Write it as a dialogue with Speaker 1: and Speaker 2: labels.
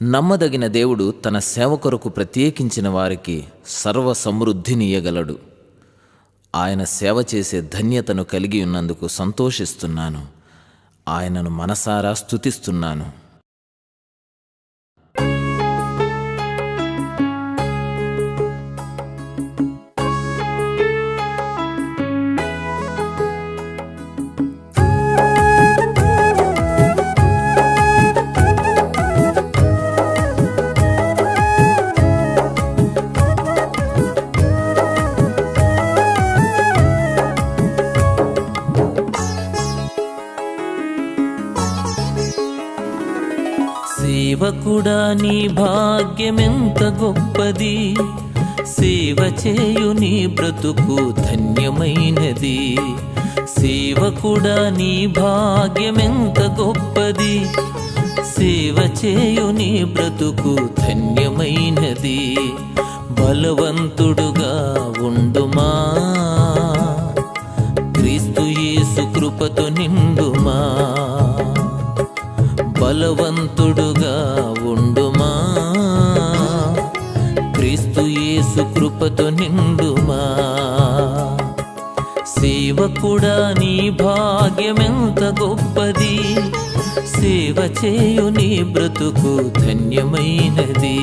Speaker 1: నమ్మదగిన దేవుడు తన సేవ కొరకు ప్రత్యేకించిన వారికి సర్వ సమృద్ధినియ్యగలడు. ఆయన సేవ చేసే ధన్యతను కలిగి ఉన్నందుకు సంతోషిస్తున్నాను. ఆయనను మనసారా స్తుతిస్తున్నాను.
Speaker 2: సేవకుడా నీ భాగ్యమెంత గొప్పది, సేవ చేయు నీ బ్రతుకు ధన్యమైనది. సేవకుడా నీ భాగ్యమెంత గొప్పది, సేవ చేయు నీ బ్రతుకు ధన్యమైనది. బలవంతుడుగా ఉండుమా, క్రీస్తు యేసు కృపతో నిండుమా. బలవంతుడుగా ఉండుమా, క్రీస్తు యేసు కృపతో నిండుమా. సేవకుడా నీ భాగ్యమెంత గొప్పది, సేవ చేయు నీ బ్రతుకు ధన్యమైనది.